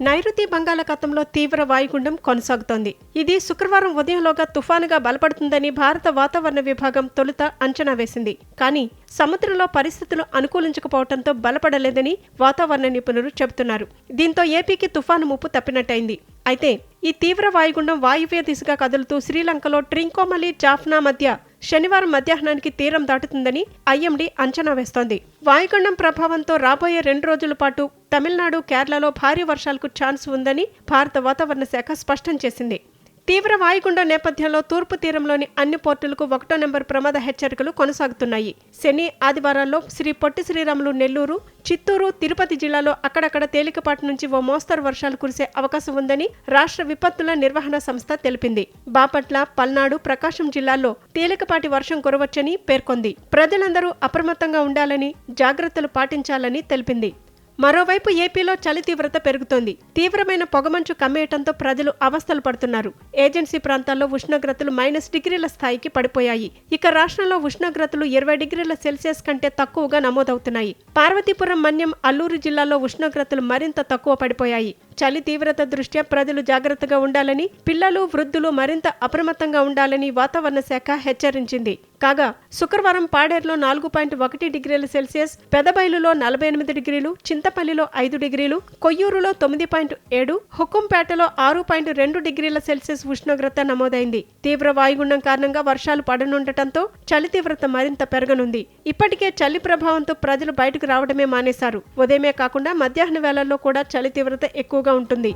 నైరుతి బంగాళాఖాతంలో తీవ్ర వాయుగుండం కొనసాగుతోంది. ఇది శుక్రవారం ఉదయంలోగా తుఫానుగా బలపడుతుందని భారత వాతావరణ విభాగం తొలుత అంచనా వేసింది. కానీ సముద్రంలో పరిస్థితులు అనుకూలించకపోవడంతో బలపడలేదని వాతావరణ నిపుణులు చెబుతున్నారు. దీంతో ఏపీకి తుఫాను ముప్పు తప్పినట్టయింది. అయితే ఈ తీవ్ర వాయుగుండం వాయువ్య దిశగా కదులుతూ శ్రీలంకలో ట్రింకోమలి, జాఫ్నా మధ్య శనివారం మధ్యాహ్నానికి తీరం దాటుతుందని ఐఎండీ అంచనా వేస్తోంది. వాయుగుండం ప్రభావంతో రాబోయే 2 రోజుల పాటు తమిళనాడు, కేరళలో భారీ వర్షాలకు ఛాన్స్ ఉందని భారత వాతావరణ శాఖ స్పష్టం చేసింది. తీవ్ర వాయుగుండం నేపథ్యంలో తూర్పు తీరంలోని అన్ని పోర్టులకు 1వ నెంబర్ ప్రమాద హెచ్చరికలు కొనసాగుతున్నాయి. శని, ఆదివారాల్లో శ్రీ పొట్టి శ్రీరాములు, నెల్లూరు, చిత్తూరు, తిరుపతి జిల్లాలో అక్కడక్కడ తేలికపాటి నుంచి ఓ మోస్తరు వర్షాలు కురిసే అవకాశం ఉందని రాష్ట్ర విపత్తుల నిర్వహణ సంస్థ తెలిపింది. బాపట్ల, పల్నాడు, ప్రకాశం జిల్లాల్లో తేలికపాటి వర్షం కురవచ్చని పేర్కొంది. ప్రజలందరూ అప్రమత్తంగా ఉండాలని, జాగ్రత్తలు పాటించాలని తెలిపింది. మరోవైపు ఏపీలో చలి తీవ్రత పెరుగుతోంది. తీవ్రమైన పొగమంచు కమ్మేయటంతో ప్రజలు అవస్థలు పడుతున్నారు. ఏజెన్సీ ప్రాంతాల్లో ఉష్ణోగ్రతలు -డిగ్రీల స్థాయికి పడిపోయాయి. ఇక రాష్ట్రంలో ఉష్ణోగ్రతలు 20 డిగ్రీల సెల్సియస్ కంటే తక్కువగా నమోదవుతున్నాయి. పార్వతీపురం, మన్యం, అల్లూరు జిల్లాల్లో ఉష్ణోగ్రతలు మరింత తక్కువ పడిపోయాయి. చలి తీవ్రత దృష్ట్యా ప్రజలు జాగ్రత్తగా ఉండాలని, పిల్లలు, వృద్ధులు మరింత అప్రమత్తంగా ఉండాలని వాతావరణ శాఖ హెచ్చరించింది. కాగా శుక్రవారం పాడేరులో 4.1 డిగ్రీల సెల్సియస్, పెదబైలులో 48 డిగ్రీలు, చింతపల్లిలో 5 డిగ్రీలు, కొయ్యూరులో 9.7, హుకుంపేటలో 6.2 డిగ్రీల సెల్సియస్ ఉష్ణోగ్రత నమోదైంది. తీవ్ర వాయుగుండం కారణంగా వర్షాలు పడనుండటంతో చలి తీవ్రత మరింత పెరగనుంది. ఇప్పటికే చలి ప్రభావంతో ప్రజలు బయటకు రావడమే మానేశారు. ఉదయమే కాకుండా మధ్యాహ్న వేళల్లో కూడా చలి తీవ్రత ఎక్కువగా ఉంటుంది.